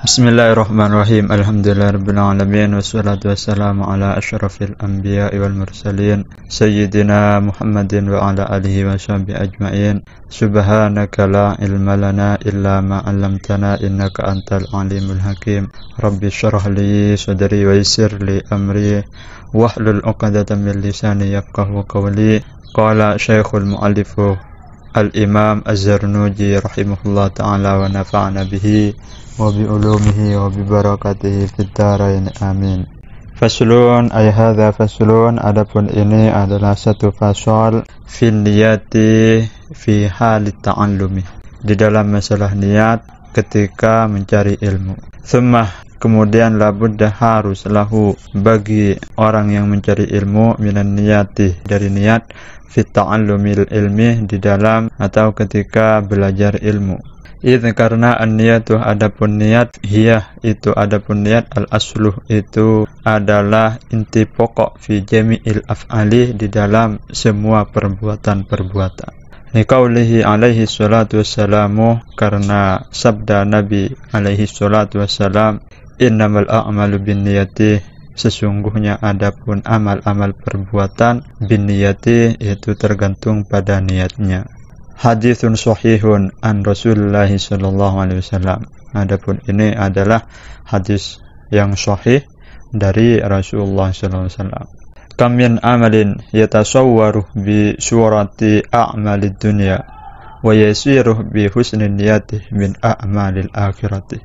Bismillahirrahmanirrahim. Alhamdulillahirabbil alamin wassalatu wassalamu ala asyrafil anbiya'i wal mursalin sayyidina Muhammadin wa ala alihi wa sahbihi ajmain. Subhanaka la ilma lana illa ma 'allamtana innaka antal alimul hakim. Rabbi shrah li sadri wa yassir li amri wahlul 'uqdatam min lisani yafqahu qawli. Qala Syekhul Mu'allifu Al-Imam Az-Zarnuji rahimahullah ta'ala wa nafa'ana bihi wa bi ulumihi wa bi barakatihi fid dharain amin. Faslun ay hadza faslun, adapun ini adalah satu fasal fi niyati fi halit ta'allumi, di dalam masalah niat ketika mencari ilmu. Tsumma, kemudian labudda harus lahu, bagi orang yang mencari ilmu, minan niyati, dari niat, fi ta'allumil ilmi, di dalam atau ketika belajar ilmu. Itu karena an-niyatu, adapun niat, hiya itu adapun niat, al-asluh itu adalah inti pokok, fi jami'il af'ali, di dalam semua perbuatan-perbuatan. Liqaulihi alaihi salatu wassalamu, karena sabda Nabi alaihi salatu wassalam, innamal a'malu binniyati, sesungguhnya adapun amal-amal perbuatan, binniyati itu tergantung pada niatnya. Hadithun sahihun an Rasulullah sallallahu alaihi wasallam, adapun ini adalah hadis yang sahih dari Rasulullah sallallahu alaihi wasallam. Kam min amalin yatasawwaru bi surati a'malid dunya wa yasiru bi husni niyati min a'malil akhirati.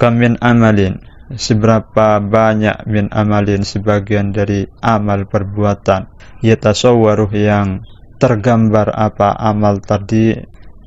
Kam min amalin, seberapa banyak, min amalin, sebagian dari amal perbuatan, yatasawwaru, yang tergambar apa amal tadi,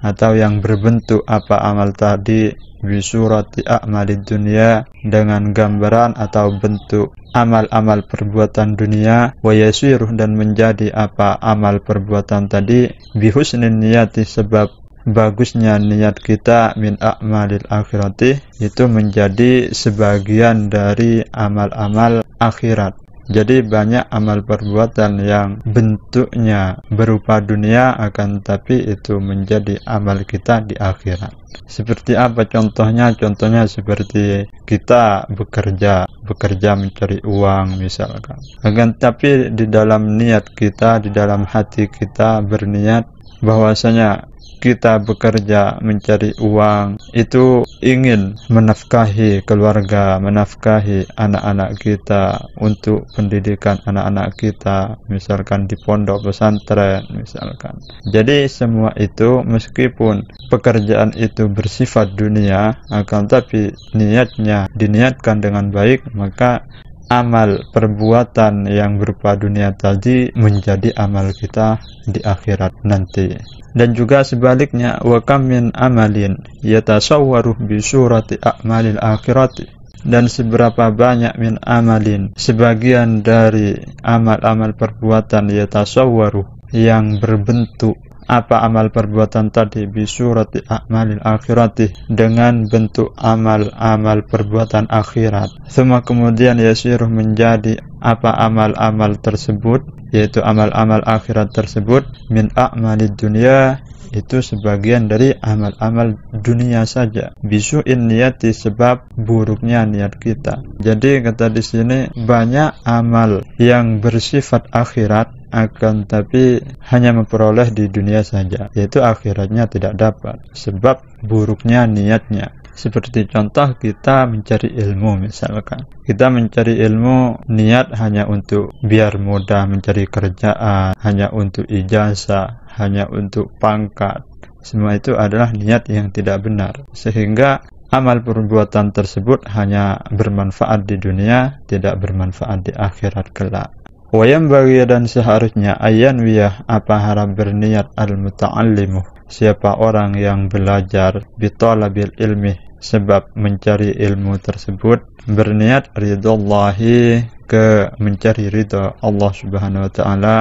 atau yang berbentuk apa amal tadi, bisurati a'malid dunia, dengan gambaran atau bentuk amal-amal perbuatan dunia, wa yasiruh, dan menjadi apa amal perbuatan tadi, bihusnin niyati, sebab bagusnya niat kita, min a'malil akhirati, itu menjadi sebagian dari amal-amal akhirat. Jadi banyak amal perbuatan yang bentuknya berupa dunia, akan tapi itu menjadi amal kita di akhirat. Seperti apa contohnya? Contohnya seperti kita bekerja mencari uang misalkan. Akan tapi di dalam niat kita, di dalam hati kita berniat bahwasanya kita bekerja mencari uang itu ingin menafkahi keluarga, menafkahi anak-anak kita, untuk pendidikan anak-anak kita, misalkan di pondok pesantren misalkan. Jadi semua itu meskipun pekerjaan itu bersifat dunia, akan tapi niatnya diniatkan dengan baik, maka amal perbuatan yang berupa dunia tadi menjadi amal kita di akhirat nanti. Dan juga sebaliknya, wa kam min amalin yatasawwaru bi surati a'malil akhirati, dan seberapa banyak min amalin, sebagian dari amal-amal perbuatan, yatasawwaru, yang berbentuk apa amal perbuatan tadi, bi surati a'malil akhirati, dengan bentuk amal-amal perbuatan akhirat. Semua kemudian yasiruh, menjadi apa amal-amal tersebut, yaitu amal-amal akhirat tersebut, min a'malid dunia, itu sebagian dari amal-amal dunia saja, bisu'in niyati, sebab buruknya niat kita. Jadi kata di sini banyak amal yang bersifat akhirat, akan tapi hanya memperoleh di dunia saja, yaitu akhiratnya tidak dapat sebab buruknya niatnya. Seperti contoh kita mencari ilmu misalkan. Kita mencari ilmu niat hanya untuk biar mudah mencari kerjaan, hanya untuk ijazah, hanya untuk pangkat. Semua itu adalah niat yang tidak benar, sehingga amal perbuatan tersebut hanya bermanfaat di dunia, tidak bermanfaat di akhirat kelak. Wayam bagi, dan seharusnya, ayan wiyah, apa harap berniat, al-muta'allimu, siapa orang yang belajar, bitolabil ilmi, sebab mencari ilmu tersebut, berniat ridallahi, ke mencari ridha Allah subhanahu wa ta'ala,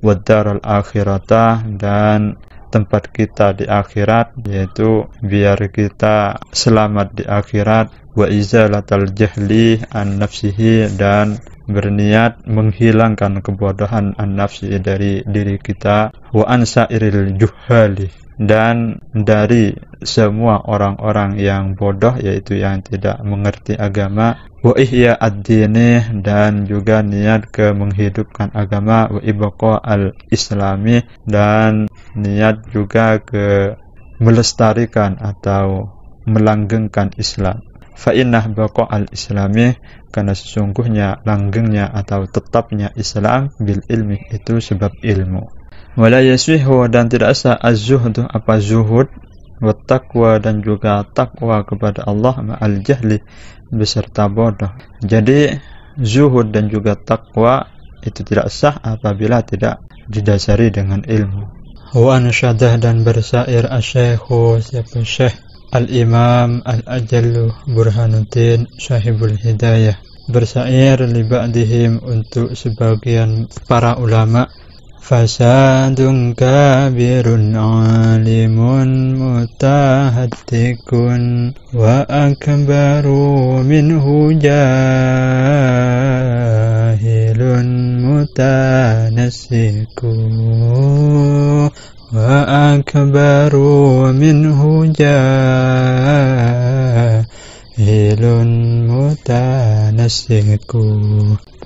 wad-daral akhirata, dan tempat kita di akhirat, yaitu biar kita selamat di akhirat, wa izalatal jahli an nafsihi, dan berniat menghilangkan kebodohan an-nafsi dari diri kita, wa ansairil juhali, dan dari semua orang-orang yang bodoh, yaitu yang tidak mengerti agama, wa ihya ad-dini, dan juga niat ke menghidupkan agama, wa ibqa al-islami, dan niat juga ke melestarikan atau melanggengkan Islam. Fa innah baqa al-islami, karena sesungguhnya langgengnya atau tetapnya Islam, bil ilmi, itu sebab ilmu. Wala yaswihu, dan tidak sah az-zuhdu, apa zuhud, wa taqwa, dan juga takwa kepada Allah, ma'al jahli, beserta bodoh. Jadi zuhud dan juga takwa itu tidak sah apabila tidak didasari dengan ilmu. Wa ansyadah, dan bersair asy-syaikhu, siapa syekh al-imam al-ajallu Burhanuddin sahibul hidayah, bersair li ba'dihim, untuk sebagian para ulama. Fasadun kabirun alimun mutahadtikun wa akbaru minhu jahilun mutanassiku wa akbaru minhu jahilun mutanassiku.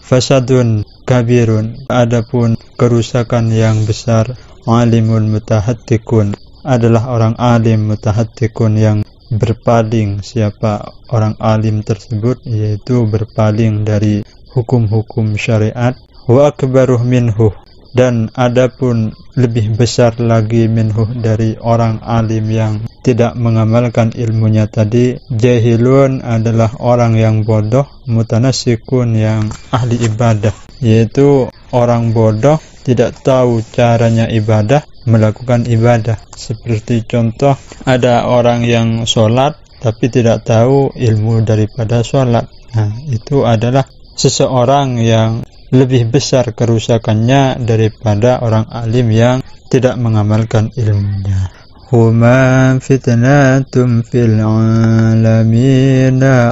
Fasadun kabirun, adapun kerusakan yang besar, alimun mutahadtikun, adalah orang alim, mutahadtikun, yang berpaling. Siapa orang alim tersebut? Yaitu berpaling dari hukum-hukum syariat. Wa akbaruh minhu, dan adapun lebih besar lagi minhu, dari orang alim yang tidak mengamalkan ilmunya tadi, jahilun, adalah orang yang bodoh, mutanassikun, yang ahli ibadah, yaitu orang bodoh tidak tahu caranya ibadah, melakukan ibadah. Seperti contoh, ada orang yang sholat tapi tidak tahu ilmu daripada sholat. Nah, itu adalah seseorang yang lebih besar kerusakannya daripada orang alim yang tidak mengamalkan ilmunya. Huma fitnatum fil alamina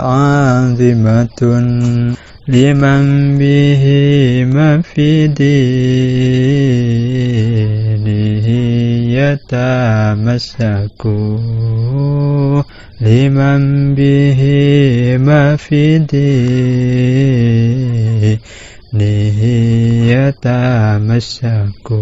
azimatun liman bihi ma fi dinihi yatamassaku liman bihi ma fi dinihi yatamassaku.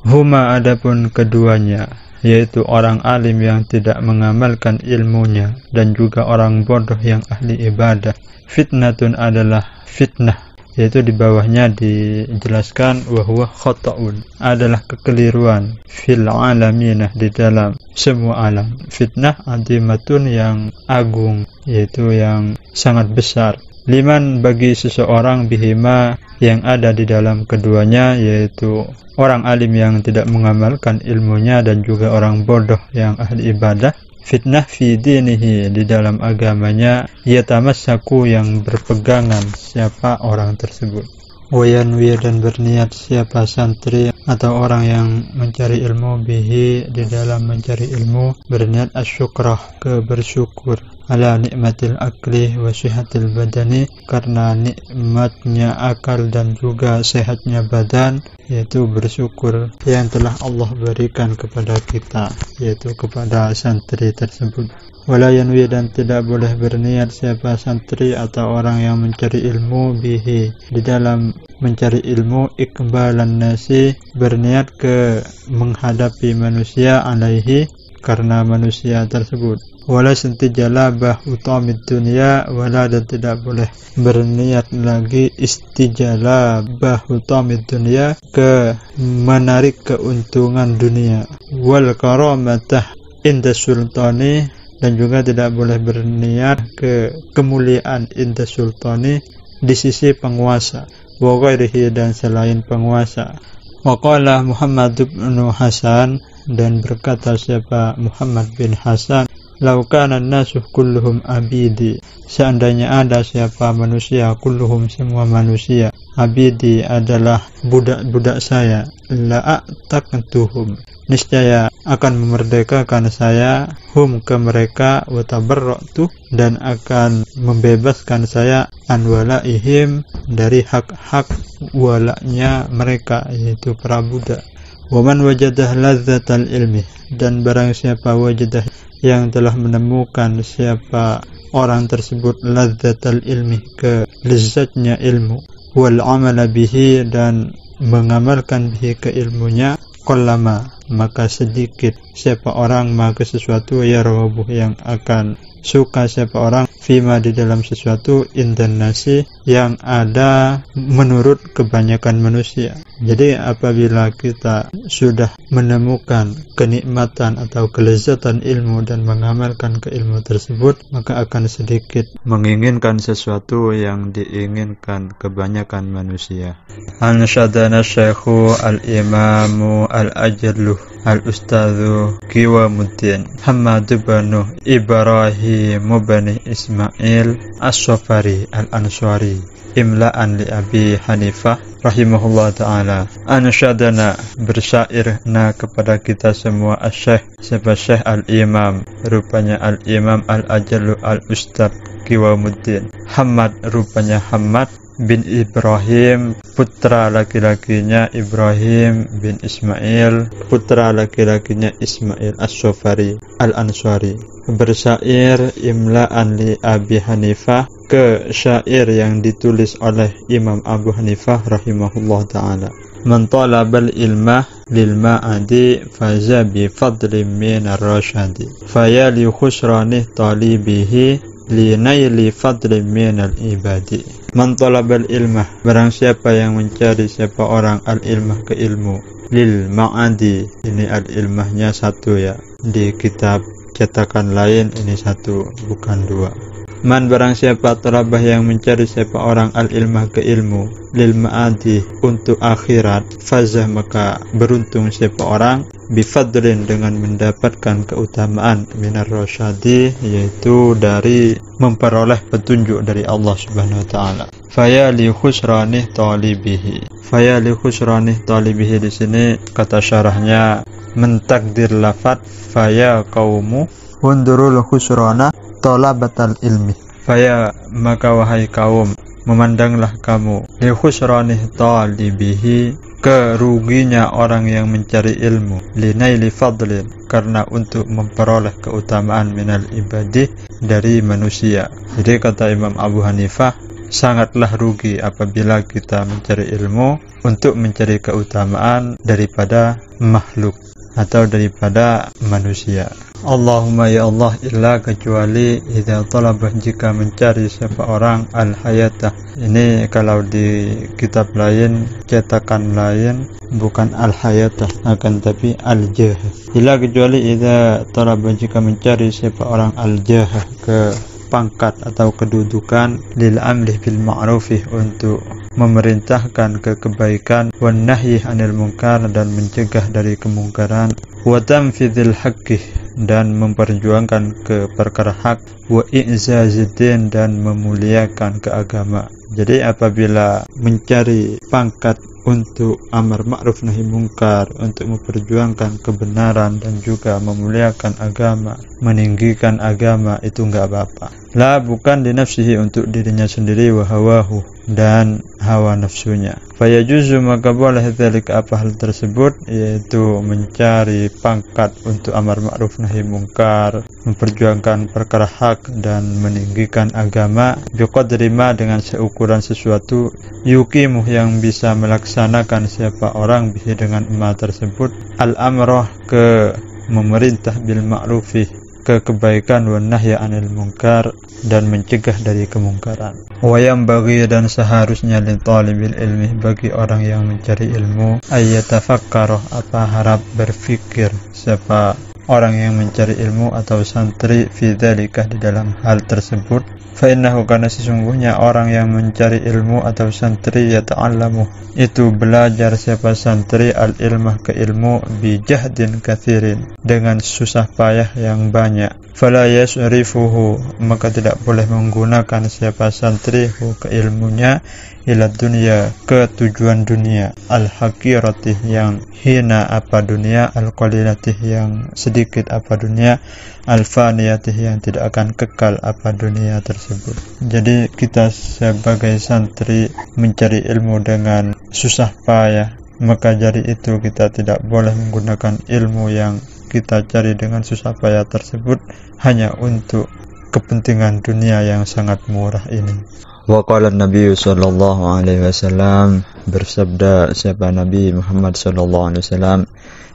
Huma, adapun keduanya, yaitu orang alim yang tidak mengamalkan ilmunya dan juga orang bodoh yang ahli ibadah. Fitnatun adalah fitnah, yaitu di bawahnya dijelaskan wahwa khata'un, adalah kekeliruan, fil alaminah, di dalam semua alam. Fitnah azimatun, yang agung, yaitu yang sangat besar. Liman, bagi seseorang, bihima, yang ada di dalam keduanya, yaitu orang alim yang tidak mengamalkan ilmunya dan juga orang bodoh yang ahli ibadah. Fitnah fi dinihi, di dalam agamanya, yatamassaku, yang berpegangan siapa orang tersebut. Wayanwi, dan berniat siapa santri atau orang yang mencari ilmu, bihi, di dalam mencari ilmu, berniat asyukrah, bersyukur, ala nikmatil akli wa sihatil badani, karena nikmatnya akal dan juga sehatnya badan, yaitu bersyukur yang telah Allah berikan kepada kita, yaitu kepada santri tersebut. Wala yanwi, dan tidak boleh berniat siapa santri atau orang yang mencari ilmu, bihi, di dalam mencari ilmu, iqbalan nasi, berniat ke menghadapi manusia, alaihi, karena manusia tersebut. Wala istijalabah utamid dunia, wala, dan tidak boleh berniat lagi istijalabah utamid dunia, ke menarik keuntungan dunia. Wal karamatah inda sultani, dan juga tidak boleh berniat ke kemuliaan inda sultani, di sisi penguasa. Wa ghairihi, dan selain penguasa. Wa qala Muhammad bin Hasan, dan berkata siapa Muhammad bin Hasan, laukana nasu kulluhum abidi, seandainya ada siapa manusia, kulluhum, semua manusia, abidi, adalah budak-budak saya, la'ataqtuhum, niscaya akan memerdekakan saya, hum, ke mereka, wa tabarra'tu, dan akan membebaskan saya, an walaihim, dari hak-hak walaknya mereka, yaitu para budak. Waman wajadah ladzatal ilmi, dan barang siapa wajadah yang telah menemukan siapa orang tersebut ladzatal ilmi, kelezatnya ilmu, wal amala bihi, dan mengamalkan bihi ke ilmunya, qallama, maka sedikit siapa orang maka sesuatu yarwabuh yang akan suka siapa orang fima di dalam sesuatu indan nasi yang ada menurut kebanyakan manusia. Jadi apabila kita sudah menemukan kenikmatan atau kelezatan ilmu dan mengamalkan ke ilmu tersebut, maka akan sedikit menginginkan sesuatu yang diinginkan kebanyakan manusia. Ansyadana Syekhu al-Imamu al-Ajallu al-Ustadzu Qiwamuddin Hamad bin Ibrahim bin Ismail As-Safari Al-Ansari imla'an li Abi Hanifah rahimahullah ta'ala. Ansyadana, bersyairna kepada kita semua Syekh, siapa Syekh al-Imam, rupanya al-Imam al-Ajallu al-Ustadz Qiwamuddin Hamad, rupanya Hamad bin Ibrahim, putra laki-lakinya Ibrahim bin Ismail, putra laki-lakinya Ismail As-Safari Al-Ansari, bersyair imla'an li Abi Hanifah, ke syair yang ditulis oleh Imam Abu Hanifah rahimahullah ta'ala. Man talabal ilmah lil ma'adi faza bi fadlim min ar-rasyadi fayali khusranih talibihi li naili fadlim min al-ibadi. Man talabal ilmah, barang siapa yang mencari siapa orang al-ilmah ke ilmu, lil ma'adi, ini al-ilmahnya satu ya, di kitab cetakan lain ini satu bukan dua. Man, barang siapa talabah yang mencari siapa orang al-ilmah ke ilmu, lil ma'adi, untuk akhirat, fazah, maka beruntung siapa orang, bifadlin, dengan mendapatkan keutamaan, minar rasyadi, yaitu dari memperoleh petunjuk dari Allah Subhanahu wa ta'ala. Faya li khusranih talibihi, faya li khusranih talibihi, di sini kata syarahnya mentakdir lafad faya qaumu undurul khusrana talabatal ilmi. Faya, maka wahai kaum, memandanglah kamu, li khusranih talibihi, keruginya orang yang mencari ilmu, linaili fadlin, karena untuk memperoleh keutamaan minal ibadi, dari manusia. Jadi kata Imam Abu Hanifah, sangatlah rugi apabila kita mencari ilmu untuk mencari keutamaan daripada makhluk atau daripada manusia. Allahumma ya Allah, illa kecuali idza talabah, jika mencari siapa orang al-hayatah. Ini kalau di kitab lain, cetakan lain, bukan al-hayatah akan tapi al-jah. Illa kecuali idza talabah, jika mencari siapa orang al-jah, ke pangkat atau kedudukan, lil amri bil ma'rufi, untuk memerintahkan ke kebaikan, wan nahyi anil munkar, dan mencegah dari kemungkaran, wa tamfidil haqqi, dan memperjuangkan ke perkara hak, wa i'zaziddin, dan memuliakan ke agama. Jadi apabila mencari pangkat untuk amar ma'ruf nahi mungkar, untuk memperjuangkan kebenaran dan juga memuliakan agama, meninggikan agama, itu enggak apa-apa. La, bukan di nafsihi, untuk dirinya sendiri, wa hawahu, dan hawa nafsunya. Fayajuzu, maka boleh dzalika, apa hal tersebut, yaitu mencari pangkat untuk amar ma'ruf nahi mungkar, memperjuangkan perkara hak, dan meninggikan agama, biqadri ma, dengan seukuran sesuatu, yuqimu, yang bisa melaksanakan siapa orang bihi, dengan ma tersebut, al-amrah, ke memerintah, bil ma'rufi, ke kebaikan, wan nahya anil munkar, dan mencegah dari kemungkaran. Wa yang bagi, dan seharusnya li talibil ilmi, bagi orang yang mencari ilmu, ayyatafakkara, apa harap berfikir siapa orang yang mencari ilmu atau santri, fi dzalika, di dalam hal tersebut. Fa innahu, karena sesungguhnya orang yang mencari ilmu atau santri, yata'allamu, itu belajar siapa santri, al-ilmah, ke ilmu, bi jahdin katsirin, dengan susah payah yang banyak. Fala yasrifuhu, maka tidak boleh menggunakan siapa santri ke ilmunya, ila dunia, ke tujuan dunia, al-haqiratih, yang hina apa dunia, al-qalilatih, yang sedikit apa dunia, al-faniyatih, yang tidak akan kekal apa dunia tersebut. Jadi kita sebagai santri mencari ilmu dengan susah payah, maka dari itu kita tidak boleh menggunakan ilmu yang kita cari dengan susah payah tersebut hanya untuk kepentingan dunia yang sangat murah ini. Wa qala Nabi sallallahu alaihi wasallam, bersabda siapa Nabi Muhammad sallallahu alaihi wasallam,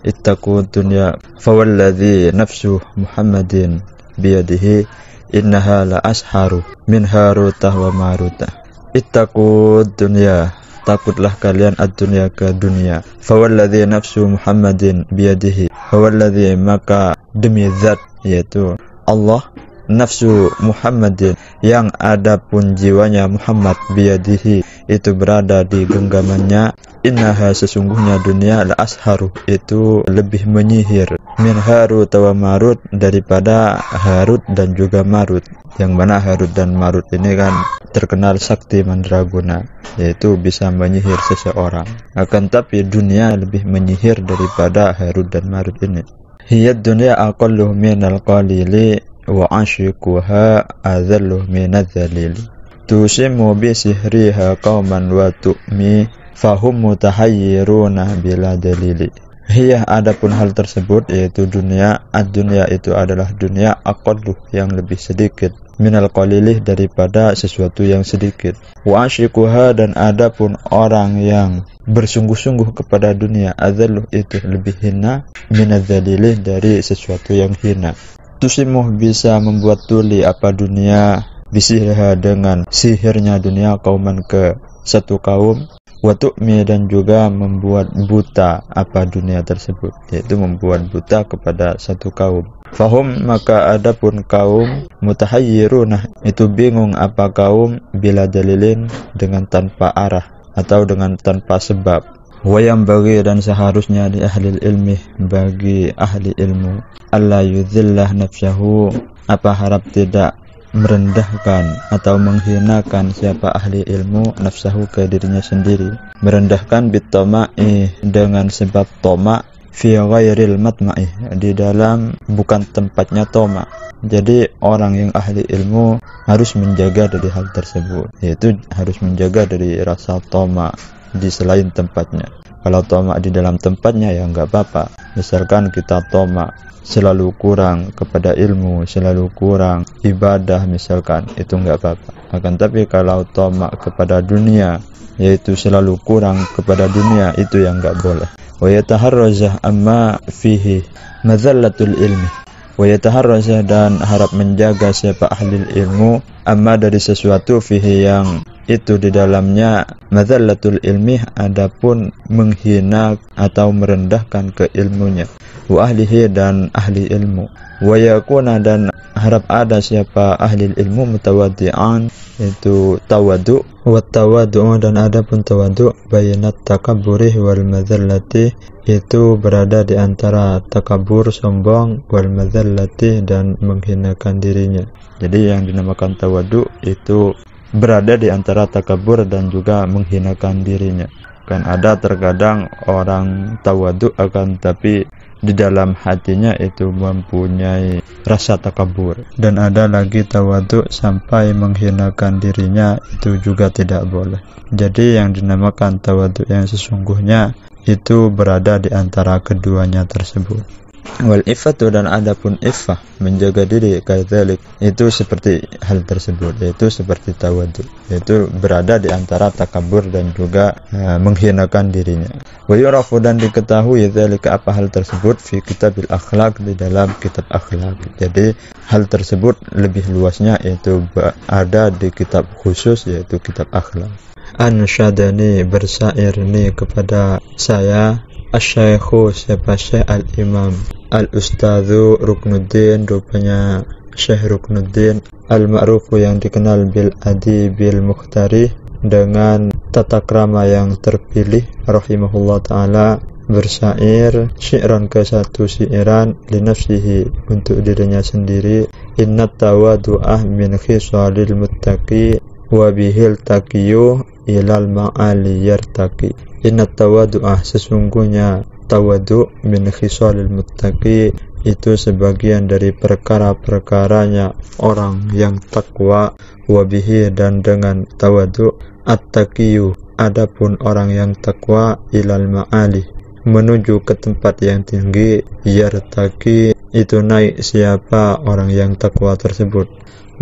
ittaqu dunya fawalladhi nafsu Muhammadin biyadihi innaha la asharu min harutah wa marutah. Ittaqu dunya, takutlah kalian ad-dunya ke dunia. Fawalladhi nafsu Muhammadin biyadihi, fawalladhi maka demi zat yaitu Allah, nafsu Muhammadin yang ada pun jiwanya Muhammad biyadihi itu berada di genggamannya, innaha sesungguhnya dunia la asharu itu lebih menyihir, min Harut wa Marut daripada Harut dan juga Marut, yang mana Harut dan Marut ini kan terkenal sakti mandraguna, yaitu bisa menyihir seseorang. Akan tapi dunia lebih menyihir daripada Harut dan Marut ini. Hiya dunya aqallu minal qalili wa ashikuha adhallu minadh dhalili. Tusimu bi sihriha qauman wa tu'mi fahum mutahayyiruna bila dalili. Hiya, adapun hal tersebut yaitu dunia, ad-dunya itu adalah dunia aqallu yang lebih sedikit, minal qalilih daripada sesuatu yang sedikit, wa ashikuha dan adapun orang yang bersungguh-sungguh kepada dunia, adhallu itu lebih hina, minadh dhalili dari sesuatu yang hina. Tusimuh bisa membuat tuli apa dunia, bisihha dengan sihirnya dunia, kauman ke satu kaum, wa tu'mi dan juga membuat buta apa dunia tersebut, yaitu membuat buta kepada satu kaum. Fahum maka adapun kaum, mutahayyiruna itu bingung apa kaum, bila dalilin dengan tanpa arah atau dengan tanpa sebab. Wayam bagi dan seharusnya di ahli ilmi bagi ahli ilmu, alla yudhillah nafsahu apa harap tidak merendahkan atau menghinakan siapa ahli ilmu nafsahu ke dirinya sendiri, merendahkan bitama'i dengan sebab toma, fi ghairil matma'i di dalam bukan tempatnya toma. Jadi orang yang ahli ilmu harus menjaga dari hal tersebut, yaitu harus menjaga dari rasa toma di selain tempatnya. Kalau toma di dalam tempatnya ya enggak apa-apa. Misalkan kita toma selalu kurang kepada ilmu, selalu kurang ibadah misalkan, itu enggak apa-apa. Akan tapi kalau toma kepada dunia, yaitu selalu kurang kepada dunia, itu yang enggak boleh. Wa yataharrazah amma fihi madzallatul ilmi. Wa yataharrazah dan harap menjaga siapa ahli ilmu amma dari sesuatu fihi yang itu di dalamnya madzallatul ilmi adapun menghina atau merendahkan ke ilmunya, wa ahlihi dan ahli ilmu, wa yakuna dan harap ada siapa ahli ilmu mutawaddi'an itu tawadu, wa tawadu dan adapun tawadu bainat takabburi wal madzallati itu berada di antara takabur sombong wal madzallati dan menghinakan dirinya. Jadi yang dinamakan tawadu itu berada di antara takabur dan juga menghinakan dirinya. Kan ada terkadang orang tawadu akan tapi di dalam hatinya itu mempunyai rasa takabur, dan ada lagi tawadu sampai menghinakan dirinya, itu juga tidak boleh. Jadi yang dinamakan tawadu yang sesungguhnya itu berada di antara keduanya tersebut. Wal iffatu dan adapun iffah menjaga diri kadzalik itu seperti hal tersebut, yaitu seperti tawadu, yaitu berada di antara takabur dan juga menghinakan dirinya. Wa yurafu dan diketahui dzalika apa hal tersebut fi kitabil akhlaq di dalam kitab akhlak. Jadi hal tersebut lebih luasnya yaitu ada di kitab khusus yaitu kitab akhlak. Ansyadani bersair ni kepada saya Asy-Syaikhu siapa Syekh Al-Imam Al-Ustadzu Ruknuddin, rupanya Syekh Ruknuddin Al-Ma'rufu yang dikenal bil Adibil Mukhtari dengan tata krama yang terpilih rahimahullah ta'ala, bersair syi'ran ke satu syi'ran li nafsihi untuk dirinya sendiri. Innat tawadu'ah min khisalil muttaqi wa bihil taqiyu ilal ma'ali yartaqi. Inna tawadu'ah sesungguhnya tawadu min khisalil muttaqi itu sebagian dari perkara-perkaranya orang yang takwa, wabihi dan dengan tawadu at-taqiyu adapun orang yang takwa ilal ma'ali menuju ke tempat yang tinggi, yartaki itu naik siapa orang yang takwa tersebut.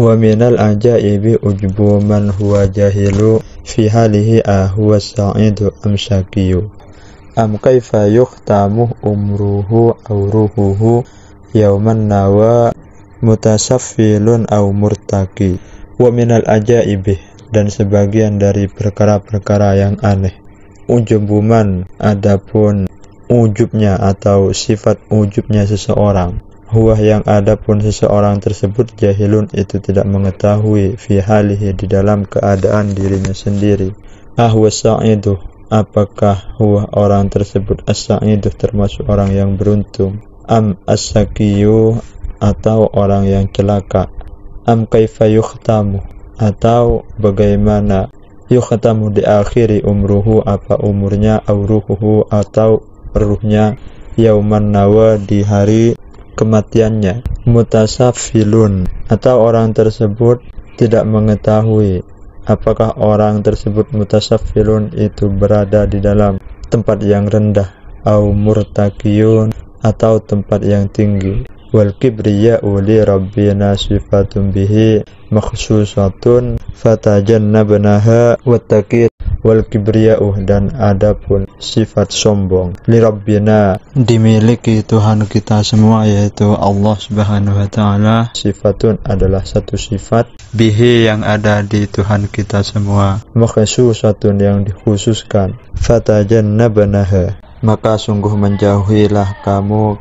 Wa minal ajaibi ujbu man huwa jahilu fi halihi huwa sa'idu am syakiyu am kaifa yukhtamu umruhu aw ruhuhu yauman nawa mutasaffilun aw murtaki. Wa minal ajaibi, dan sebagian dari perkara-perkara yang aneh, ujubuman adapun ujubnya atau sifat ujubnya seseorang, huwa yang adapun seseorang tersebut jahilun itu tidak mengetahui fi halihi di dalam keadaan dirinya sendiri. Huwa sa'idu, apakah huwa orang tersebut as-sa'idu termasuk orang yang beruntung, am as-sakiyu atau orang yang celaka, am kaifa yukhtamu atau bagaimana yukhtamu diakhiri umruhu apa umurnya, au ruhuhu atau ruhnya, yauman nawa di hari kematiannya, mutasaffilun atau orang tersebut tidak mengetahui apakah orang tersebut mutasaffilun itu berada di dalam tempat yang rendah, au murtakiyun atau tempat yang tinggi. Wal kibriya'u li rabbina sifatun bihi makhsusatun fatajannabnaha wattaqid. Wal kibriya'u, dan adapun sifat sombong, li rabbina dimiliki Tuhan kita semua yaitu Allah Subhanahu wa taala. Sifatun adalah satu sifat, bihi yang ada di Tuhan kita semua, makhsusatun yang dikhususkan, fatajannabnaha maka sungguh menjauhilah kamu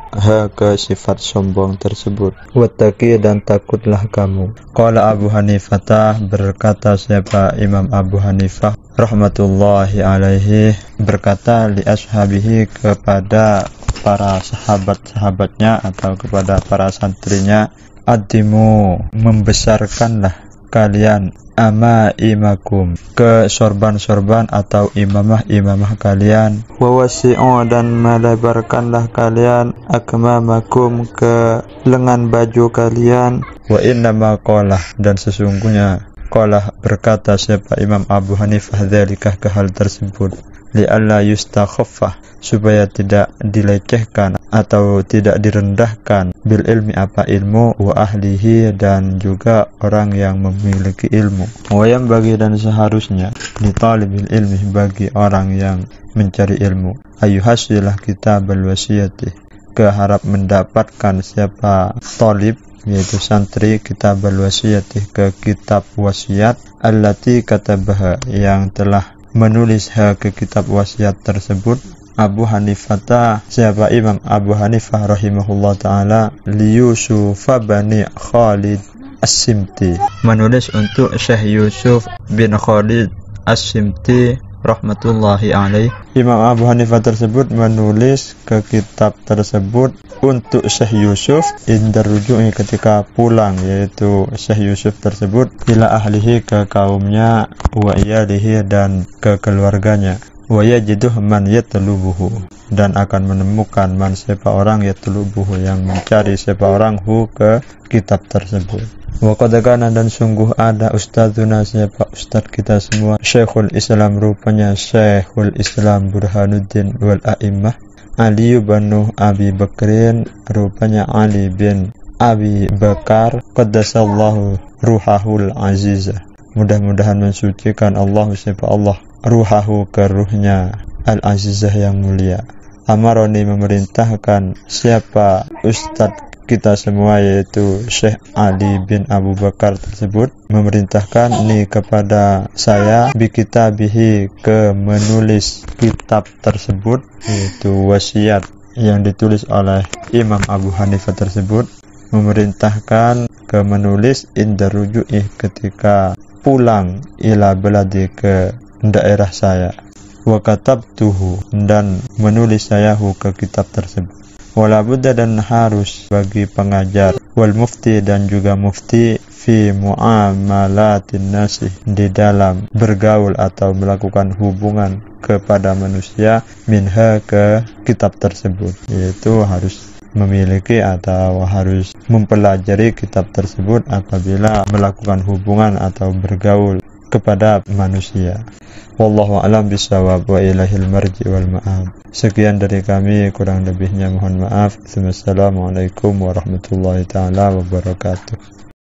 ke sifat sombong tersebut, wattaqi dan takutlah kamu. Qala Abu Hanifah, berkata siapa Imam Abu Hanifah rahmatullahi alaihi, berkata li ashabihi kepada para sahabat-sahabatnya atau kepada para santrinya, addimu membesarkanlah kalian ama imakum ke sorban-sorban atau imamah kalian, wawasi'u dan melebarkanlah kalian akmamakum ke lengan baju kalian, wa innama qalah dan sesungguhnya qalah berkata siapa Imam Abu Hanifah dzalikah ke hal tersebut, li'alla yustakhaffah supaya tidak dilecehkan atau tidak direndahkan, bil ilmi apa ilmu, wa ahlihi dan juga orang yang memiliki ilmu, wa yang bagi dan seharusnya li talibil ilmi bagi orang yang mencari ilmu, ayuhasilah kitabal wasiyati keharap mendapatkan siapa talib yaitu santri kitabal wasiyati ke kitab wasiat, allati katabaha yang telah menulis ke kitab wasiat tersebut, Abu Hanifah siapa Imam Abu Hanifah rahimahullah ta'ala, li Yusuf bani Khalid as-Simti menulis untuk Syekh Yusuf bin Khalid as-Simti rahmatullahi alaih. Imam Abu Hanifah tersebut menulis ke kitab tersebut untuk Syekh Yusuf indar ruju'i ketika pulang, yaitu Syekh Yusuf tersebut ila ahlihi ke kaumnya, wa iyalihi dan ke keluarganya, wa yajiduh man yatlubuhu dan akan menemukan man siapa orang yatlubuhu yang mencari siapa orang ke kitab tersebut. Wa qad kana dan sungguh ada ustadzuna siapa ustadz kita semua, Syekhul Islam rupanya Syekhul Islam Burhanuddin wal A'immah Ali bin Abi Bakrin rupanya Ali bin Abi Bakar qaddasallahu ruhahul azizah, mudah-mudahan mensucikan Allah siapa Allah ruhahu ke ruhnya al-azizah yang mulia. Amaroni memerintahkan siapa ustadz kita semua yaitu Syekh Ali bin Abu Bakar tersebut memerintahkan ni kepada saya bikitabihi ke menulis kitab tersebut yaitu wasiat yang ditulis oleh Imam Abu Hanifah tersebut, memerintahkan ke menulis indar ruju'i ketika pulang ila beladi ke daerah saya, wa katabtuhu dan menulis saya ke kitab tersebut. Wala budda dan harus bagi pengajar, wal mufti dan juga mufti, fi muamalatin nasi di dalam bergaul atau melakukan hubungan kepada manusia, minha ke kitab tersebut, yaitu harus memiliki atau harus mempelajari kitab tersebut apabila melakukan hubungan atau bergaul kepada manusia. Wallahu a'lam bishawab wa ilahil marji wal ma'ab. Sekian dari kami, kurang lebihnya mohon maaf. Wassalamualaikum warahmatullahi taala wabarakatuh.